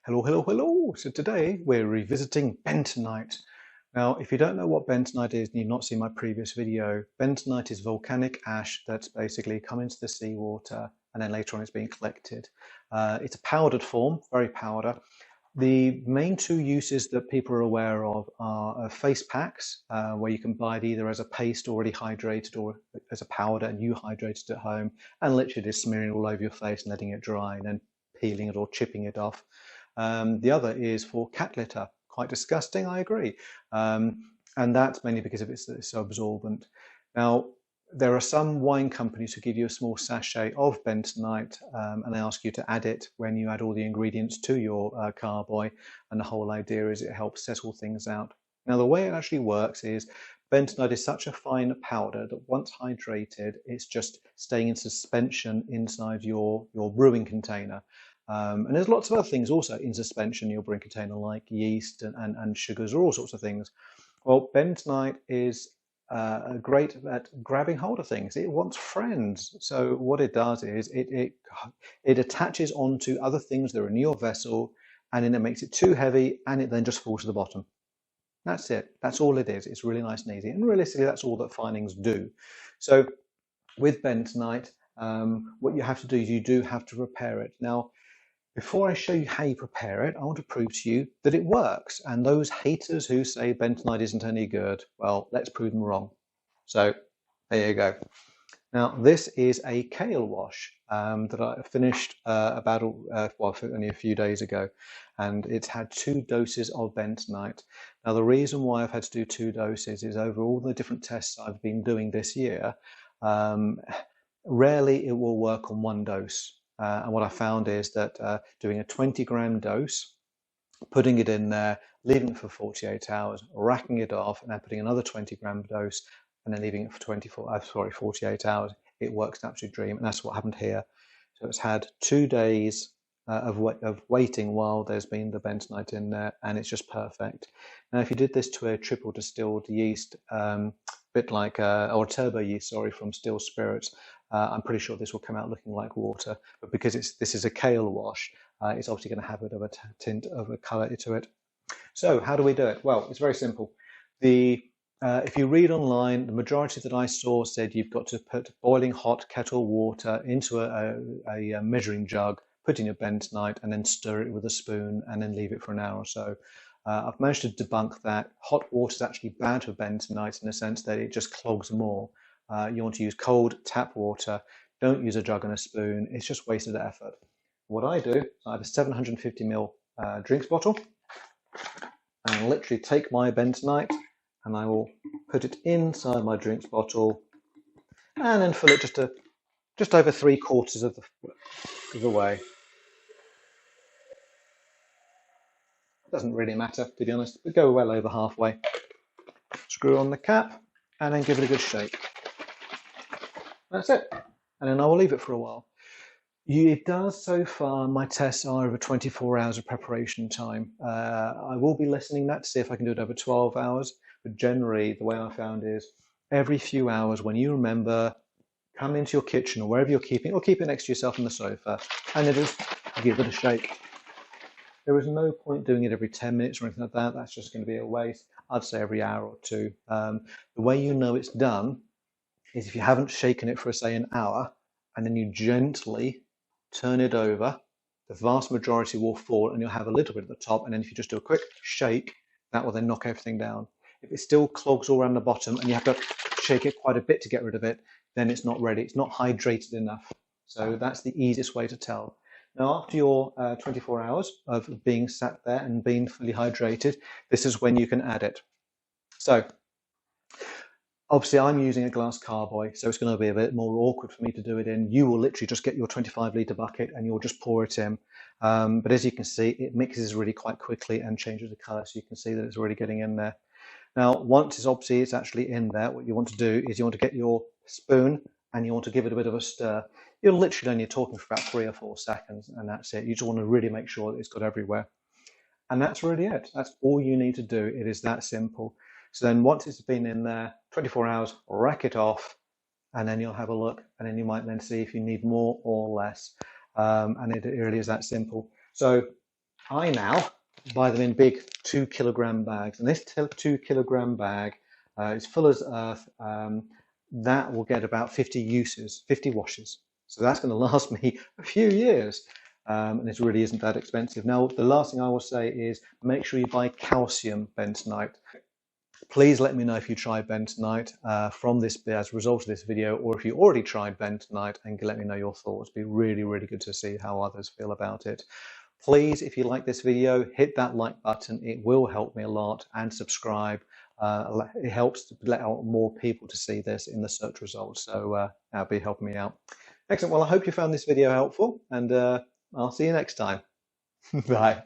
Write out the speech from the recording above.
Hello, hello, hello. So today we're revisiting bentonite. Now, if you don't know what bentonite is and you've not seen my previous video, bentonite is volcanic ash that's basically come into the seawater and then later on it's being collected. It's a powdered form, very powder. The main two uses that people are aware of are face packs, where you can buy it either as a paste already hydrated or as a powder and you hydrate it at home and literally just smearing it all over your face and letting it dry and then peeling it or chipping it off. The other is for cat litter. Quite disgusting, I agree. And that's mainly because it's so absorbent. Now, there are some wine companies who give you a small sachet of bentonite and they ask you to add it when you add all the ingredients to your carboy. And the whole idea is it helps settle things out. Now, the way it actually works is bentonite is such a fine powder that once hydrated, it's just staying in suspension inside your brewing container. And there's lots of other things also in suspension in your brewing container, like yeast and sugars or all sorts of things. Well, bentonite is great at grabbing hold of things. It wants friends. So what it does is it attaches onto other things that are in your vessel, and then it makes it too heavy, and it then just falls to the bottom. That's it. That's all it is. It's really nice and easy. And realistically, that's all that finings do. So with bentonite, what you have to do is you do have to prepare it. Now, before I show you how you prepare it, I want to prove to you that it works. And those haters who say bentonite isn't any good, well, let's prove them wrong. So there you go. Now, this is a kale wash that I finished only a few days ago, and it's had 2 doses of bentonite. Now, the reason why I've had to do 2 doses is over all the different tests I've been doing this year, rarely it will work on 1 dose. And what I found is that doing a 20-gram dose, putting it in there, leaving it for 48 hours, racking it off, and then putting another 20-gram dose, and then leaving it for 48 hours, it works an absolute dream. And that's what happened here. So it's had 2 days of waiting while there's been the bentonite in there, and it's just perfect. Now, if you did this to a triple distilled yeast, bit like or turbo yeast, sorry, from still spirits, I'm pretty sure this will come out looking like water. But because this is a kale wash, it's obviously going to have a bit of a tint of a colour to it. So how do we do it? Well, it's very simple. If you read online, the majority that I saw said you've got to put boiling hot kettle water into a measuring jug, put in your bentonite, and then stir it with a spoon, and then leave it for an hour or so. I've managed to debunk that. Hot water is actually bad for bentonite in the sense that it just clogs more. You want to use cold tap water. Don't use a jug and a spoon. It's just wasted effort. What I do, I have a 750ml drinks bottle, and literally take my bentonite, and I will put it inside my drinks bottle, and then fill it just over 3/4 of the way. Doesn't really matter, to be honest, but go well over halfway. Screw on the cap, and then give it a good shake. That's it. And then I will leave it for a while. It does, so far, my tests are over 24 hours of preparation time. I will be lessening that to see if I can do it over 12 hours. But generally, the way I found is every few hours, when you remember, come into your kitchen or wherever you're keeping it, or keep it next to yourself on the sofa, and then just give it a shake. There is no point doing it every 10 minutes or anything like that. That's just going to be a waste. I'd say every hour or 2. The way you know it's done is if you haven't shaken it for, say, an hour, and then you gently turn it over, the vast majority will fall, and you'll have a little bit at the top, and then if you just do a quick shake, that will then knock everything down. If it still clogs all around the bottom, and you have to shake it quite a bit to get rid of it, then it's not ready. It's not hydrated enough. So that's the easiest way to tell. Now, after your 24 hours of being sat there and being fully hydrated, this is when you can add it. So obviously, I'm using a glass carboy, so it's going to be a bit more awkward for me to do it in. You will literally just get your 25-litre bucket and you'll just pour it in. But as you can see, it mixes really quite quickly and changes the colour, so you can see that it's already getting in there. Now, once it's actually in there, what you want to do is you want to get your spoon and you want to give it a bit of a stir. You're literally only talking for about 3 or 4 seconds, and that's it. You just want to really make sure that it's got everywhere. And that's really it. That's all you need to do. It is that simple. So then once it's been in there, 24 hours, rack it off, and then you'll have a look, and then you might then see if you need more or less. And it really is that simple. So I now buy them in big 2 kilogram bags, and this 2 kilogram bag is full as earth. That will get about 50 uses, 50 washes. So that's going to last me a few years. And it really isn't that expensive. Now, the last thing I will say is make sure you buy calcium bentonite. Please let me know if you tried bentonite from this as a result of this video, or if you already tried bentonite, and let me know your thoughts. It'd be really, really good to see how others feel about it. Please, if you like this video, hit that like button. It will help me a lot, and subscribe. It helps to let out more people to see this in the search results. So that'll be helping me out. Excellent. Well, I hope you found this video helpful, and I'll see you next time. Bye.